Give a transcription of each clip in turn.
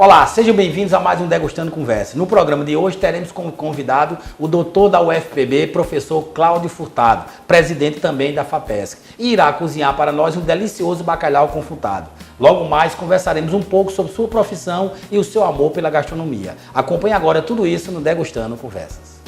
Olá, sejam bem-vindos a mais um Degustando Conversa. No programa de hoje teremos como convidado o doutor da UFPB, professor Cláudio Furtado, presidente também da FAPESC, e irá cozinhar para nós um delicioso bacalhau confutado. Logo mais conversaremos um pouco sobre sua profissão e o seu amor pela gastronomia. Acompanhe agora tudo isso no Degustando Conversas.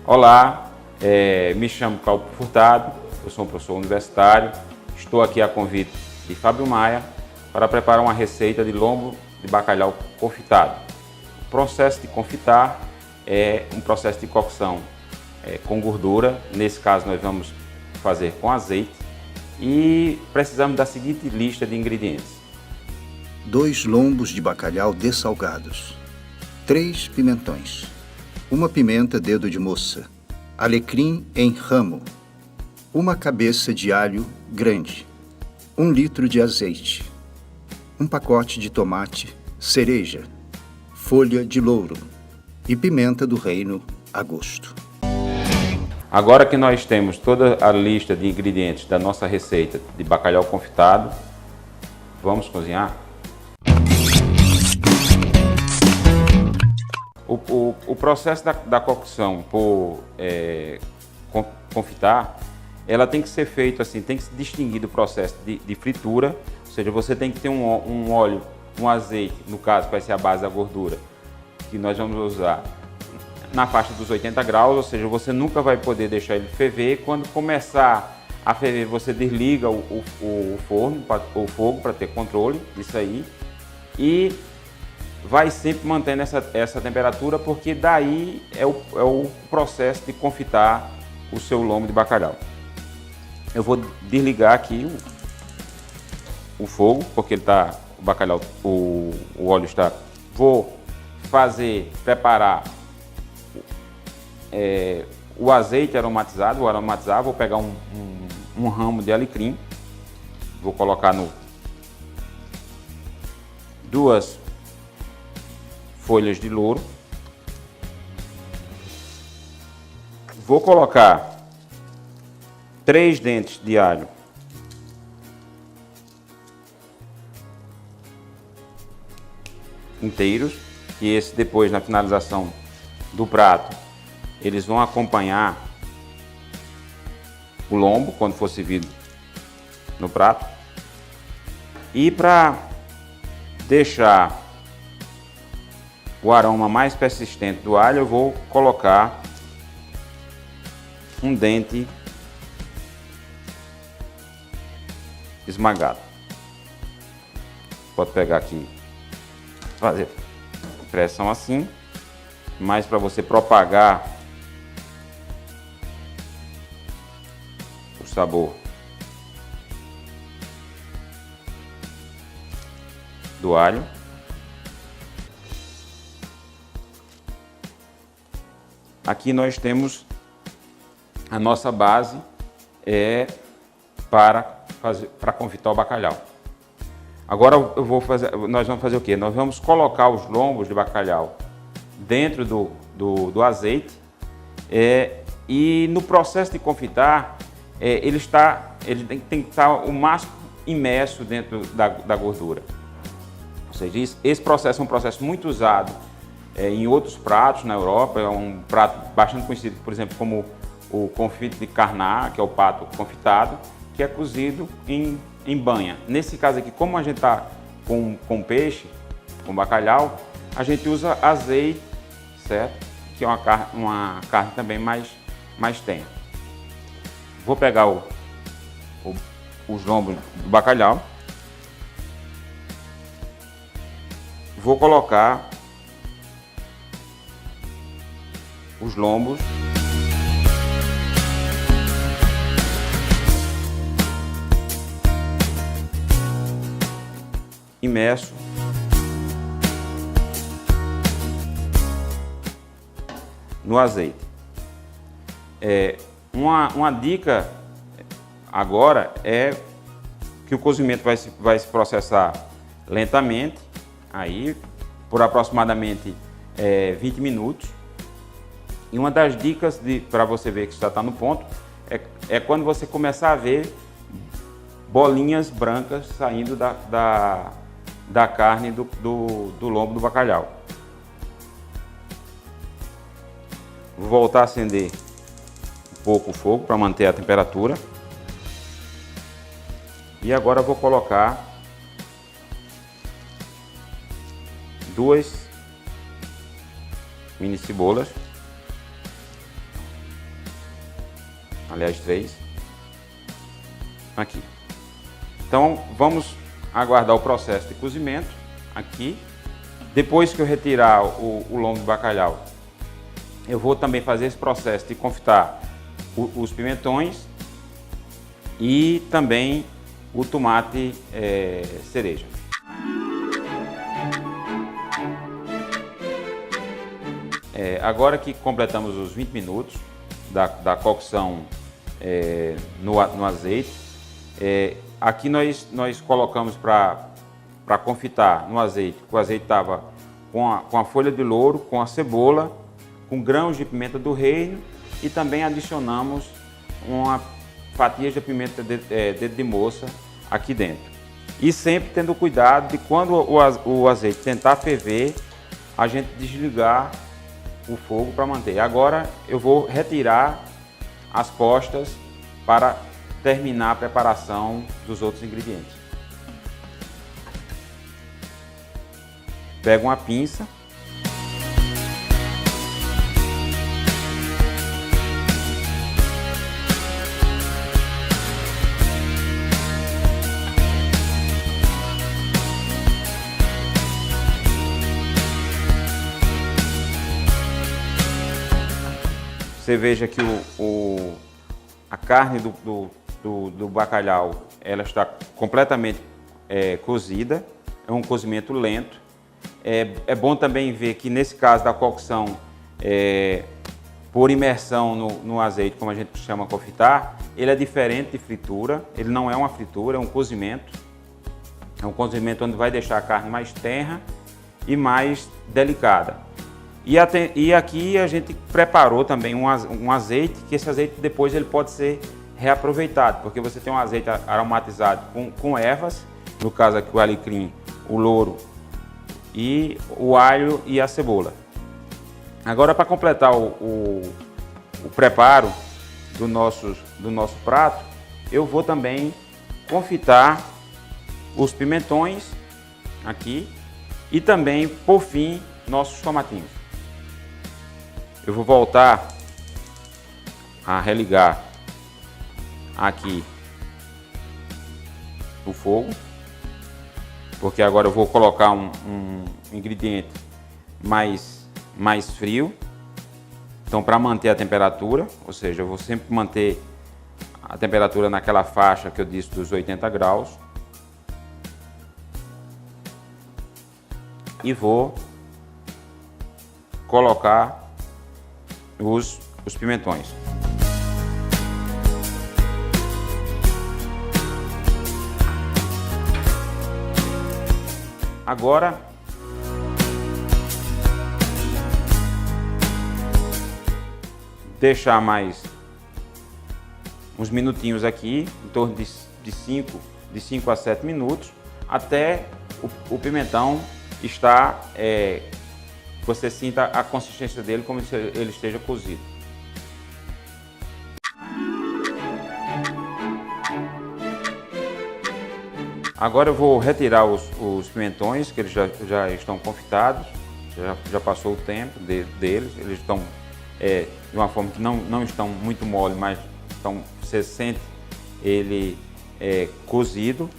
Olá, me chamo Cláudio Furtado, eu sou um professor universitário, estou aqui a convite de Fábio Maia para preparar uma receita de lombo de bacalhau confitado. O processo de confitar é um processo de cocção com gordura, nesse caso nós vamos fazer com azeite e precisamos da seguinte lista de ingredientes. 2 lombos de bacalhau dessalgados, 3 pimentões, 1 pimenta dedo de moça, alecrim em ramo, 1 cabeça de alho grande, 1 litro de azeite, 1 pacote de tomate cereja, folha de louro e pimenta do reino a gosto. Agora que nós temos toda a lista de ingredientes da nossa receita de bacalhau confitado, vamos cozinhar? O processo da cocção por confitar, ela tem que ser feito assim, tem que se distinguir do processo de fritura, ou seja, você tem que ter um óleo, um azeite, no caso vai ser a base da gordura, que nós vamos usar na faixa dos 80 graus, ou seja, você nunca vai poder deixar ele ferver. Quando começar a ferver, você desliga o fogo para ter controle disso aí e vai sempre mantendo essa temperatura, porque daí é o processo de confitar o seu lombo de bacalhau. Eu vou desligar aqui o fogo, porque o bacalhau, o óleo está. Vou preparar o azeite aromatizado, vou pegar um ramo de alecrim, vou colocar no 2 folhas de louro, vou colocar 3 dentes de alho inteiros, e esse depois na finalização do prato eles vão acompanhar o lombo quando for servido no prato. E para deixar o aroma mais persistente do alho, eu vou colocar um dente esmagado. Pode pegar aqui, fazer pressão assim, mas para você propagar o sabor do alho. Aqui nós temos a nossa base para confitar o bacalhau. Agora nós vamos fazer o quê? Nós vamos colocar os lombos de bacalhau dentro do azeite e no processo de confitar ele tem que estar o máximo imerso dentro da gordura. Ou seja, esse processo é um processo muito usado em outros pratos na Europa. É um prato bastante conhecido, por exemplo, como o confit de carnat, que é o pato confitado, que é cozido em banha. Nesse caso aqui, como a gente está com peixe, com bacalhau, a gente usa azeite, certo? Que é uma carne também mais tenra. Vou pegar os lombos do bacalhau, vou colocar os lombos imerso no azeite. Uma dica agora é que o cozimento vai se processar lentamente, aí por aproximadamente 20 minutos. E uma das dicas para você ver que já está no ponto é quando você começar a ver bolinhas brancas saindo da carne do lombo do bacalhau. Vou voltar a acender um pouco o fogo para manter a temperatura. E agora vou colocar 2 mini cebolas. Aliás, 3. Aqui. Então, vamos aguardar o processo de cozimento aqui. Depois que eu retirar o lombo do bacalhau, eu vou também fazer esse processo de confitar os pimentões e também o tomate cereja. Agora que completamos os 20 minutos da cocção no azeite, aqui nós colocamos para confitar no azeite. O azeite estava com a folha de louro, com a cebola, com grãos de pimenta do reino e também adicionamos uma fatia de pimenta dedo de moça aqui dentro. E sempre tendo cuidado de quando o azeite tentar ferver, a gente desligar o fogo para manter. Agora eu vou retirar as postas para terminar a preparação dos outros ingredientes. Pego uma pinça. Você veja que a carne do bacalhau ela está completamente cozida, é um cozimento lento. É bom também ver que nesse caso da cocção por imersão no azeite, como a gente chama confitar, ele é diferente de fritura, ele não é uma fritura, é um cozimento. É um cozimento onde vai deixar a carne mais tenra e mais delicada. E aqui a gente preparou também um azeite, que esse azeite depois ele pode ser reaproveitado, porque você tem um azeite aromatizado com ervas, no caso aqui o alecrim, o louro e o alho e a cebola. Agora, para completar o preparo do nosso prato, eu vou também confitar os pimentões aqui e também, por fim, nossos tomatinhos. Eu vou voltar a religar aqui o fogo, porque agora eu vou colocar um ingrediente mais frio. Então, para manter a temperatura, ou seja, eu vou sempre manter a temperatura naquela faixa que eu disse dos 80 graus. E vou colocar os pimentões. Agora deixar mais uns minutinhos aqui, em torno de 5 a 7 minutos, até o pimentão estar você sinta a consistência dele como se ele esteja cozido. Agora eu vou retirar os pimentões, que eles já estão confitados, já passou o tempo deles, eles estão de uma forma que não estão muito mole, mas você sente ele cozido.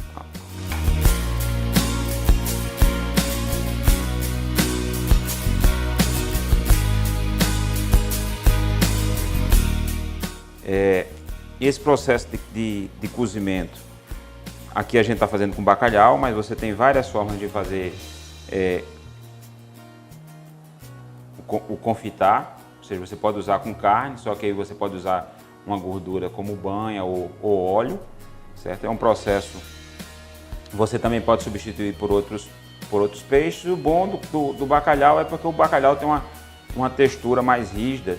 Esse processo de cozimento, aqui a gente está fazendo com bacalhau, mas você tem várias formas de fazer o confitar, ou seja, você pode usar com carne, só que aí você pode usar uma gordura como banha ou óleo, certo? É um processo Você também pode substituir por outros peixes. O bom do bacalhau é porque o bacalhau tem uma textura mais rígida,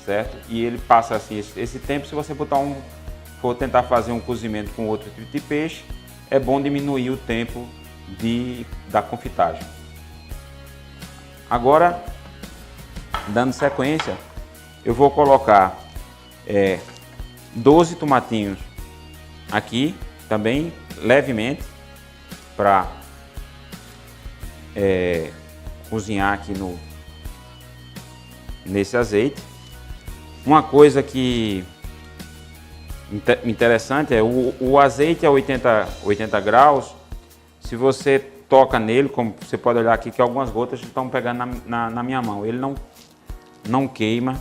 certo? E ele passa assim, esse tempo, se você for tentar fazer um cozimento com outro tipo de peixe, é bom diminuir o tempo da confitagem. Agora, dando sequência, eu vou colocar 12 tomatinhos aqui, também levemente, para cozinhar aqui nesse azeite. Uma coisa que interessante é o azeite a 80 graus, se você toca nele, como você pode olhar aqui que algumas gotas estão pegando na minha mão, ele não queima,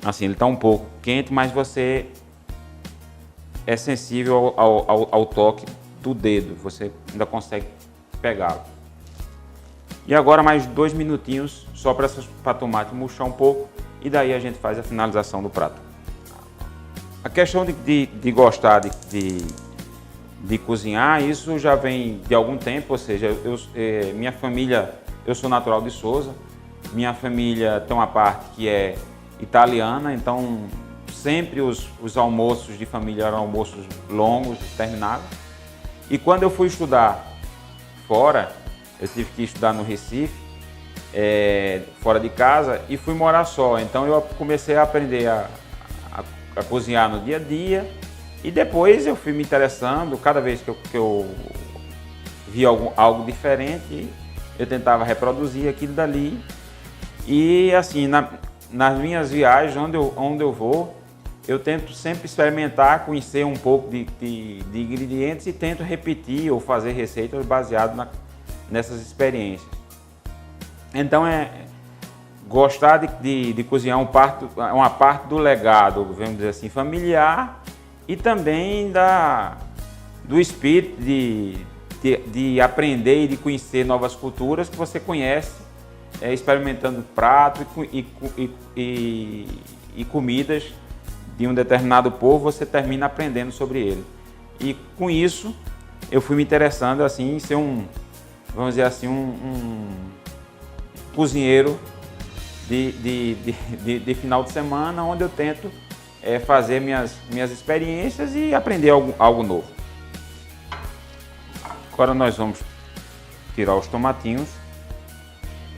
assim, ele está um pouco quente, mas você é sensível ao toque do dedo, você ainda consegue pegá-lo. E agora mais 2 minutinhos só para tomate murchar um pouco e daí a gente faz a finalização do prato. A questão de gostar de cozinhar, isso já vem de algum tempo, ou seja, minha família, eu sou natural de Sousa, minha família tem uma parte que é italiana, então sempre os almoços de família eram almoços longos, terminados. E quando eu fui estudar fora, eu tive que estudar no Recife, fora de casa, e fui morar só. Então eu comecei a aprender a cozinhar no dia a dia, e depois eu fui me interessando. Cada vez que eu via algo diferente, eu tentava reproduzir aquilo dali. E assim, nas minhas viagens, onde eu vou, eu tento sempre experimentar, conhecer um pouco de ingredientes e tento repetir ou fazer receitas baseadas nessas experiências. Então gostar de cozinhar uma parte do legado, vamos dizer assim, familiar, e também do espírito de aprender e de conhecer novas culturas que você conhece, experimentando pratos e comidas de um determinado povo, você termina aprendendo sobre ele. E com isso eu fui me interessando assim em ser vamos dizer assim, um cozinheiro de final de semana, onde eu tento fazer minhas experiências e aprender algo novo. Agora nós vamos tirar os tomatinhos.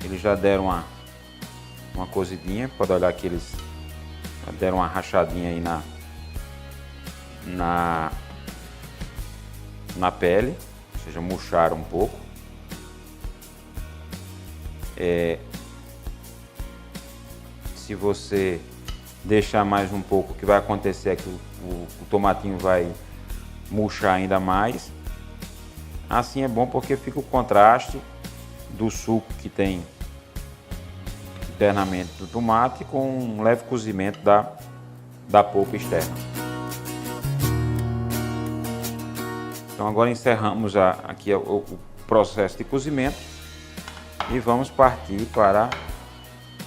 Eles já deram uma cozidinha, pode olhar que eles já deram uma rachadinha aí na pele, ou seja, murcharam um pouco. Se você deixar mais um pouco, o que vai acontecer é que o tomatinho vai murchar ainda mais. Assim é bom porque fica o contraste do suco que tem internamente do tomate com um leve cozimento da polpa externa. Então agora encerramos aqui o processo de cozimento e vamos partir para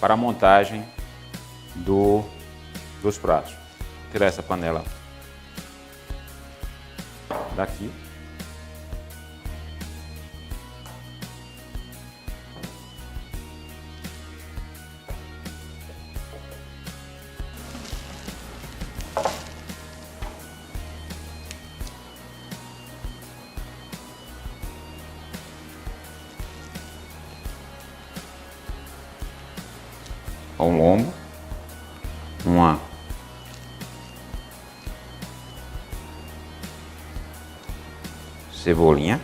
a montagem dos pratos. Vou tirar essa panela daqui. Ao lombo, uma cebolinha,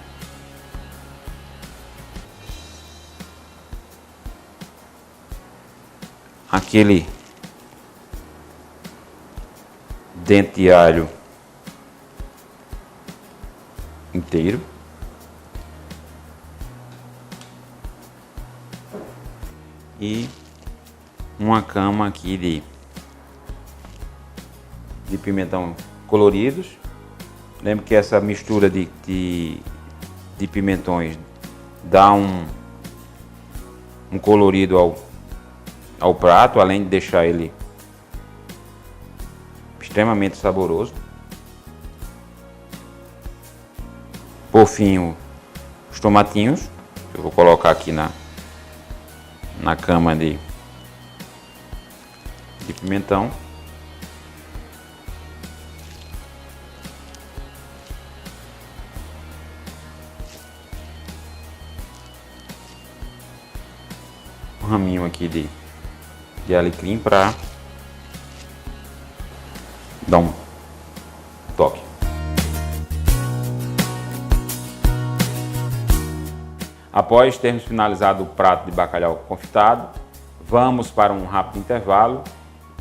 aquele dente de alho inteiro, e uma cama aqui de pimentão coloridos. Lembra que essa mistura de pimentões dá um colorido ao prato, além de deixar ele extremamente saboroso. por fim os tomatinhos. Eu vou colocar aqui na cama de pimentão. Um raminho aqui de alecrim para dar um toque. Após termos finalizado o prato de bacalhau confitado, vamos para um rápido intervalo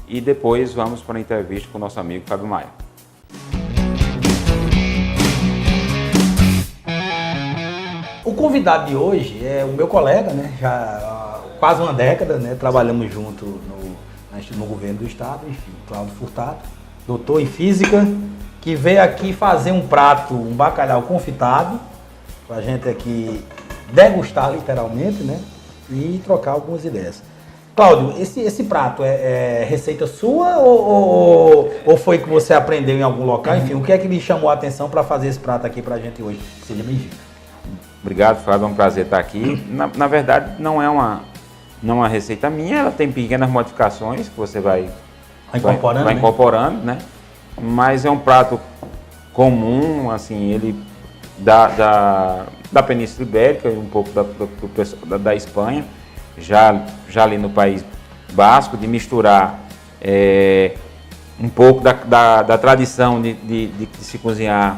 e depois vamos para a entrevista com o nosso amigo Fábio Maia. O convidado de hoje é o meu colega, né? Já há quase uma década, né? Trabalhamos junto no governo do estado, enfim, Cláudio Furtado, doutor em física, que veio aqui fazer um prato, um bacalhau confitado, para a gente aqui degustar literalmente, né? E trocar algumas ideias. Cláudio, esse prato é receita sua ou foi que você aprendeu em algum local? Enfim, o que é que lhe chamou a atenção para fazer esse prato aqui para a gente hoje? Seja bem-vindo. Obrigado, Fábio, é um prazer estar aqui. Na verdade, não é uma receita minha, ela tem pequenas modificações que você vai incorporando, né? Mas é um prato comum, assim, ele da Península Ibérica e um pouco da Espanha, já ali no País Basco, de misturar um pouco da tradição de se cozinhar,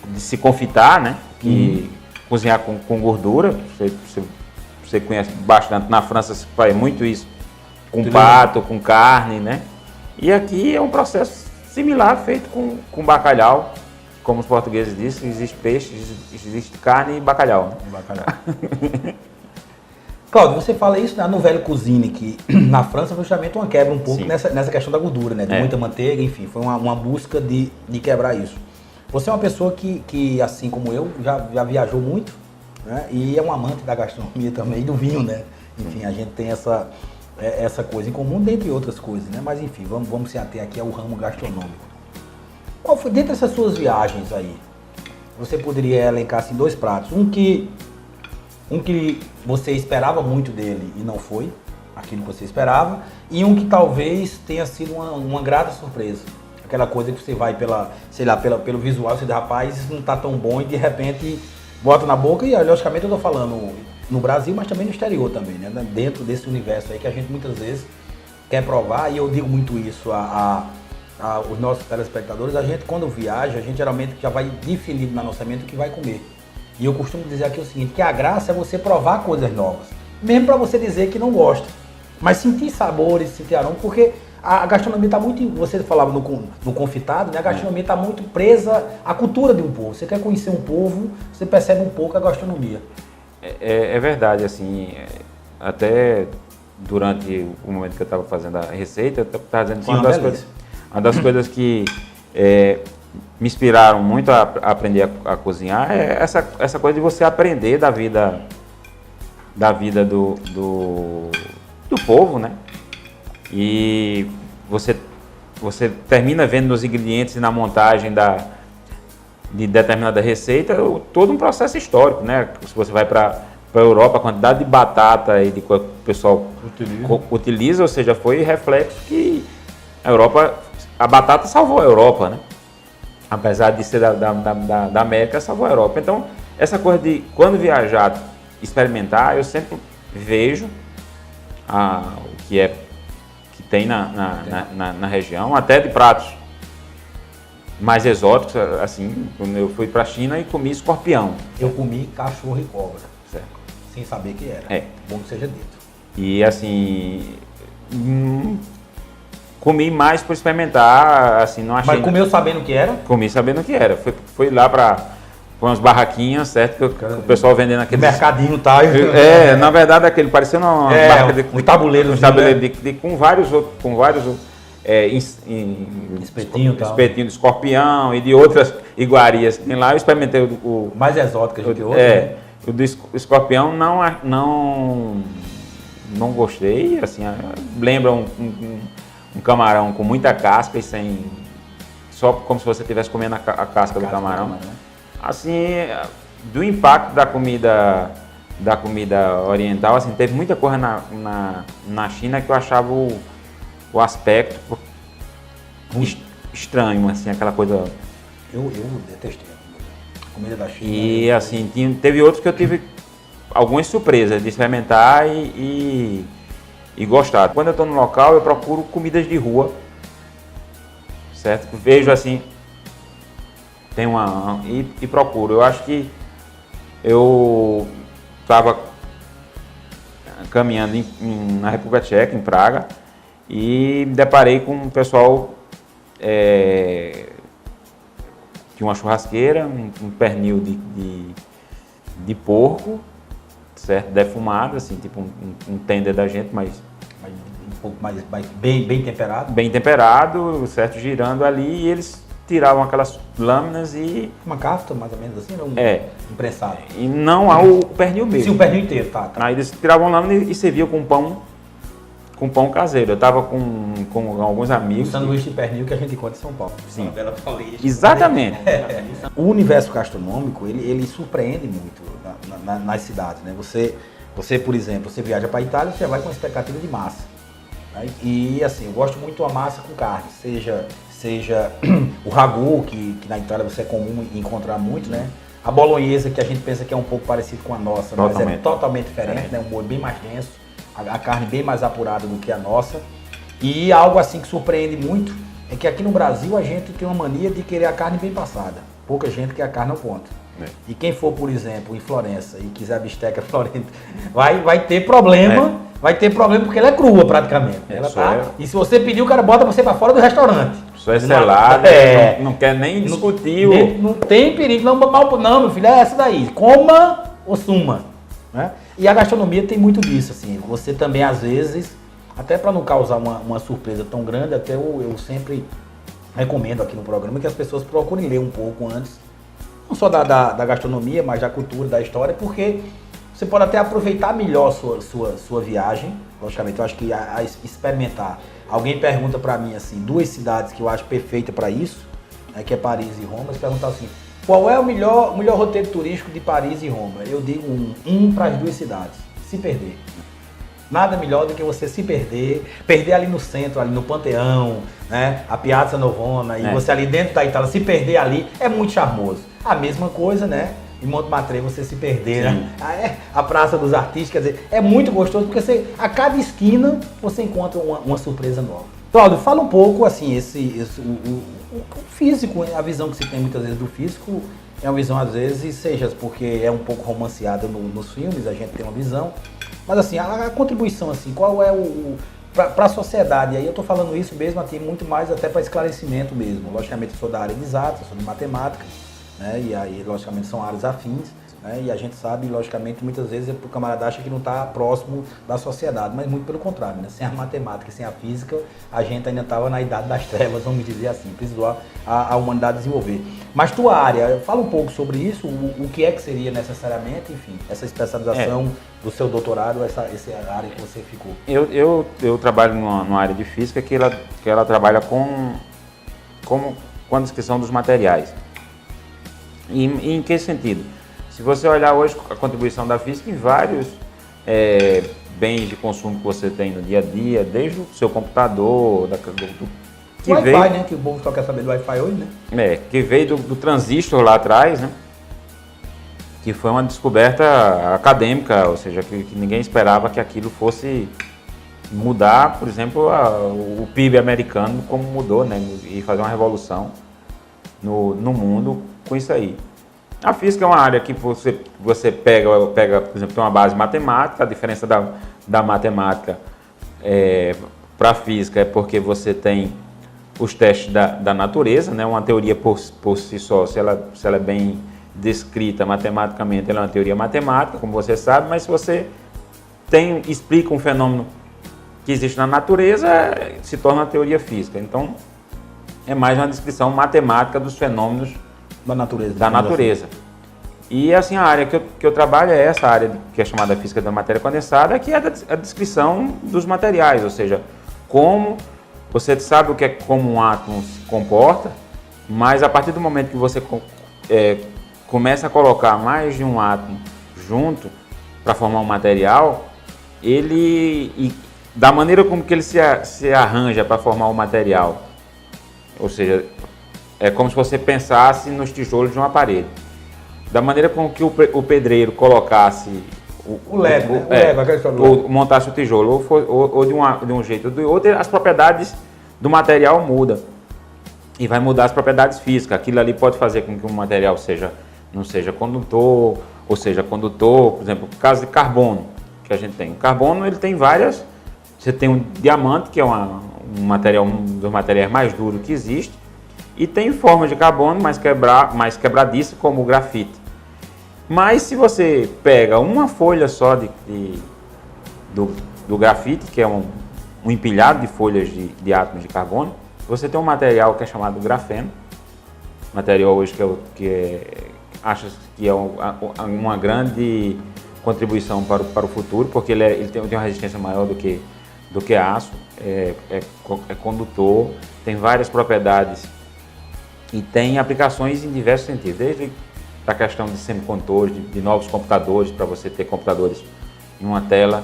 de se confitar, né? Cozinhar com gordura. Você conhece bastante, na França se faz muito isso, com pato, com carne, né? E aqui é um processo similar, feito com bacalhau. Como os portugueses dizem, existe peixe, existe carne e bacalhau. Né? Bacalhau. Cláudio, você fala isso, né, no Velho Cuisine, que na França foi justamente uma quebra um pouco nessa questão da gordura, né? De muita manteiga, enfim, foi uma busca de quebrar isso. Você é uma pessoa que assim como eu, já viajou muito, né? E é um amante da gastronomia também, e do vinho, né? Enfim, a gente tem essa coisa em comum, dentre outras coisas, né? Mas enfim, vamos se ater aqui ao ramo gastronômico. Qual foi, dentre essas suas viagens aí, você poderia elencar assim, dois pratos? Um que você esperava muito dele e não foi aquilo que você esperava, e um que talvez tenha sido uma grata surpresa. Aquela coisa que você vai pelo visual, você diz, rapaz, isso não tá tão bom, e de repente bota na boca, e logicamente eu tô falando no Brasil, mas também no exterior também, né? Dentro desse universo aí que a gente muitas vezes quer provar, e eu digo muito isso os nossos telespectadores, a gente quando viaja, a gente geralmente já vai definido na nossa mente o que vai comer. E eu costumo dizer aqui o seguinte, que a graça é você provar coisas novas, mesmo para você dizer que não gosta, mas sentir sabores, sentir aromas, porque a gastronomia está muito, você falava no confitado, né? A gastronomia está muito presa à cultura de um povo. Você quer conhecer um povo, você percebe um pouco a gastronomia. É verdade, assim, até durante o momento que eu estava fazendo a receita, eu estava dizendo que uma das coisas que me inspiraram muito a aprender a cozinhar é essa coisa de você aprender da vida do povo, né? E você termina vendo nos ingredientes e na montagem de determinada receita todo um processo histórico, né? Se você vai para a Europa, a quantidade de batata e de que o pessoal utiliza, ou seja, foi reflexo que a batata salvou a Europa, né? Apesar de ser da América, salvou a Europa. Então, essa coisa de, quando viajar, experimentar, eu sempre vejo o que tem na região, até de pratos mais exóticos, assim, quando eu fui para a China e comi escorpião. Eu comi cachorro e cobra, certo, sem saber que era. Bom que seja dito. E assim, comi mais por experimentar, assim, não achei... Mas comeu sabendo o que era? Comi sabendo o que era. Fui lá para umas barraquinhas, certo? O pessoal vendendo aquele... Mercadinho, tá? Na verdade, aquele parecendo uma barca de... Um tabuleiro. Com vários outros espetinho de escorpião e de outras iguarias que tem lá. Eu experimentei o mais exótico que a gente ouve. O do escorpião não gostei, assim, lembra um camarão com muita casca e só como se você estivesse comendo a casca do camarão. Assim, do impacto da comida oriental, assim, teve muita coisa na China que eu achava o aspecto estranho, assim, aquela coisa. Eu detestei a comida da China. E assim, teve outros que eu tive algumas surpresas de experimentar e gostar. Quando eu estou no local, eu procuro comidas de rua, certo? Vejo assim, e procuro. Eu acho que eu estava caminhando na República Tcheca, em Praga, e me deparei com um pessoal tinha uma churrasqueira, um pernil de porco, certo? Defumado, assim, tipo um tender da gente, mas um pouco mais bem temperado. Bem temperado, certo? Girando ali, e eles tiravam aquelas lâminas e... Uma kafta, mais ou menos assim, não? Imprensado. E não o pernil mesmo. Sim, o pernil inteiro, tá. Aí eles tiravam lâmina e serviam com pão caseiro. Eu tava com alguns amigos. O sanduíche de pernil que a gente encontra em São Paulo. Sim. Exatamente. O universo gastronômico, ele surpreende muito nas cidades, né? Você, por exemplo, você viaja para a Itália, você vai com expectativa de massa. Né? E assim, eu gosto muito da massa com carne, seja o ragu, que na Itália você é comum encontrar muito, né? A bolonhesa, que a gente pensa que é um pouco parecido com a nossa, mas é totalmente diferente, né? Um molho bem mais denso, a carne bem mais apurada do que a nossa. E algo assim que surpreende muito é que aqui no Brasil a gente tem uma mania de querer a carne bem passada. Pouca gente quer a carne ao ponto. E quem for, por exemplo, em Florença e quiser a bisteca florenta, vai ter problema. Vai ter problema porque ela é crua praticamente. E se você pedir, o cara bota você para fora do restaurante. Só é selado, não quer nem discutir. Não tem perigo, não, meu filho, é essa daí. Coma ou suma. Né? E a gastronomia tem muito disso, assim. Você também, às vezes, até para não causar uma surpresa tão grande, até eu sempre recomendo aqui no programa que as pessoas procurem ler um pouco antes, não só da gastronomia, mas da cultura, da história, porque você pode até aproveitar melhor sua viagem. Logicamente, eu acho que a experimentar. Alguém pergunta para mim, assim, 2 cidades que eu acho perfeita para isso, né, que é Paris e Roma. Eles perguntam assim, qual é o melhor roteiro turístico de Paris e Roma? Eu digo um para as 2 cidades, se perder. Nada melhor do que você se perder ali no centro, ali no Panteão, né? A Piazza Navona, e você ali dentro da Itália, se perder ali, é muito charmoso. A mesma coisa, né? Em Montmartre você se perder, né? A Praça dos Artistas, quer dizer, é muito gostoso porque a cada esquina você encontra uma surpresa nova. Cláudio, fala um pouco, assim, o físico, a visão que se tem muitas vezes do físico, é uma visão às vezes, seja porque é um pouco romanceada nos filmes, a gente tem uma visão, mas assim, a contribuição, assim, qual é para a sociedade? E aí eu estou falando isso mesmo, assim, muito mais até para esclarecimento mesmo. Logicamente eu sou da área de exatas, sou de matemática, né? E aí logicamente são áreas afins, né? E a gente sabe, logicamente, muitas vezes o camarada acha que não está próximo da sociedade, mas muito pelo contrário, né? Sem a matemática, sem a física, a gente ainda estava na idade das trevas, vamos dizer assim, precisou a humanidade desenvolver. Mas tua área, fala um pouco sobre isso, o que é que seria necessariamente, enfim, essa especialização do seu doutorado, essa área que você ficou. Eu trabalho numa área de física que ela trabalha com a descrição dos materiais. E em que sentido? Se você olhar hoje a contribuição da física em vários bens de consumo que você tem no dia a dia, desde o seu computador, que Wi-Fi, veio, né? Que o povo só quer saber do Wi-Fi hoje, né? Que veio do transistor lá atrás, né? Que foi uma descoberta acadêmica, ou seja, que ninguém esperava que aquilo fosse mudar, por exemplo, o PIB americano como mudou, né? E fazer uma revolução no mundo com isso aí. A física é uma área que você pega, por exemplo, tem uma base matemática. A diferença da matemática para a física é porque você tem os testes da natureza, né? Uma teoria por si só, se ela é bem descrita matematicamente, ela é uma teoria matemática, como você sabe, mas se você explica um fenômeno que existe na natureza, se torna uma teoria física. Então, é mais uma descrição matemática dos fenômenos da natureza. E assim, a área que eu trabalho é essa área que é chamada física da matéria condensada, que é a descrição dos materiais, ou seja, como você sabe como um átomo se comporta, mas a partir do momento que você começa a colocar mais de um átomo junto para formar um material, da maneira como que ele se arranja para formar o material, ou seja, é como se você pensasse nos tijolos de uma parede. Da maneira como que o pedreiro colocasse montasse o tijolo, ou de um jeito ou do outro, as propriedades do material mudam. E vai mudar as propriedades físicas. Aquilo ali pode fazer com que o material não seja condutor, ou seja condutor, por exemplo, no caso de carbono, que a gente tem. O carbono, ele tem várias. Você tem um diamante, que é um dos materiais mais duros que existe, e tem forma de carbono mais quebradiça, como o grafite. Mas se você pega uma folha só do grafite, que é um empilhado de folhas de átomos de carbono, você tem um material que é chamado grafeno, material hoje acha que é uma grande contribuição para o futuro, porque ele tem uma resistência maior do que aço, é condutor, tem várias propriedades e tem aplicações em diversos sentidos, desde a questão de semicondutores, de novos computadores, para você ter computadores em uma tela.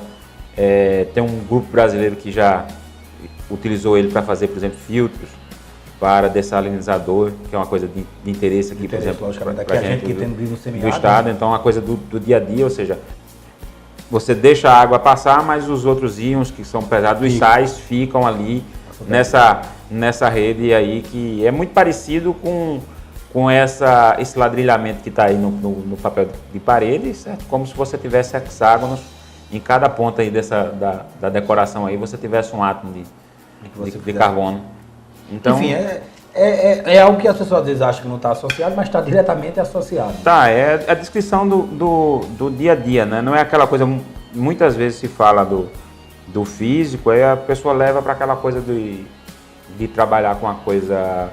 Tem um grupo brasileiro que já utilizou ele para fazer, por exemplo, filtros para dessalinizador, que é uma coisa de interesse aqui, por exemplo, para a gente do estado. Então, é uma coisa do dia a dia, ou seja, você deixa a água passar, mas os outros íons que são pesados, os sais, ficam ali nessa rede aí, que é muito parecido com esse ladrilhamento que está aí no papel de parede, certo? Como se você tivesse hexágonos em cada ponta aí da decoração aí, você tivesse um átomo de carbono. Então, enfim, é algo que as pessoas às vezes acham que não está associado, mas está diretamente associado. Tá, é a descrição do dia a dia, né? Não é aquela coisa, muitas vezes se fala do físico, aí a pessoa leva para aquela coisa de trabalhar com uma coisa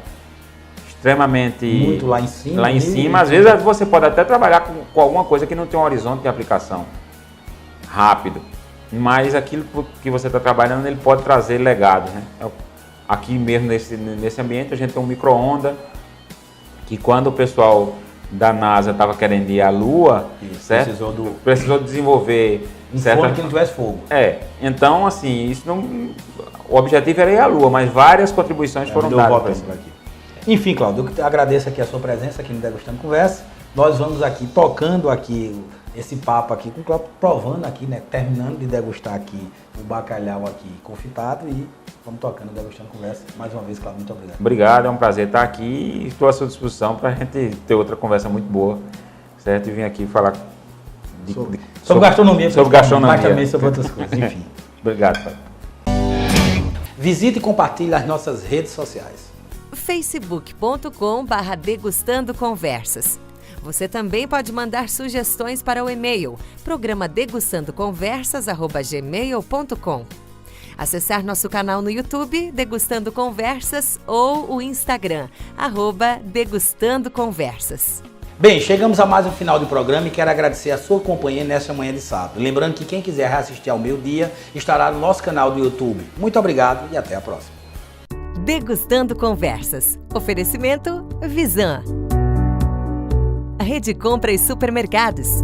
extremamente... Muito lá em cima. Às vezes você pode até trabalhar com alguma coisa que não tem um horizonte de aplicação rápido, mas aquilo que você está trabalhando, ele pode trazer legado, né? Aqui mesmo nesse ambiente a gente tem um micro-ondas, que quando o pessoal da NASA estava querendo ir à Lua, certo? Precisou desenvolver... forno que não tivesse fogo. Então assim, o objetivo era ir à Lua, mas várias contribuições foram dadas para aqui. Enfim, Cláudio, eu agradeço aqui a sua presença aqui no Degustando Conversa. Nós vamos aqui tocando aqui esse papo aqui com o Cláudio, provando aqui, né, terminando de degustar aqui o bacalhau aqui confitado e vamos tocando o Degustando Conversa. Mais uma vez, Cláudio, muito obrigado. Obrigado, é um prazer estar aqui e estou à sua disposição para a gente ter outra conversa muito boa, certo? E vim aqui falar sobre gastronomia, mas também sobre outras coisas, enfim. Obrigado, pai. Visite e compartilhe as nossas redes sociais. facebook.com/degustando conversas. Você também pode mandar sugestões para o e-mail programa degustandoconversas@gmail.com. Acessar nosso canal no YouTube Degustando Conversas ou o Instagram @Degustando Conversas. Bem, chegamos a mais um final do programa e quero agradecer a sua companhia nessa manhã de sábado. Lembrando que quem quiser reassistir ao meu dia estará no nosso canal do YouTube. Muito obrigado e até a próxima. Degustando Conversas. Oferecimento Visan. Rede Compra e Supermercados.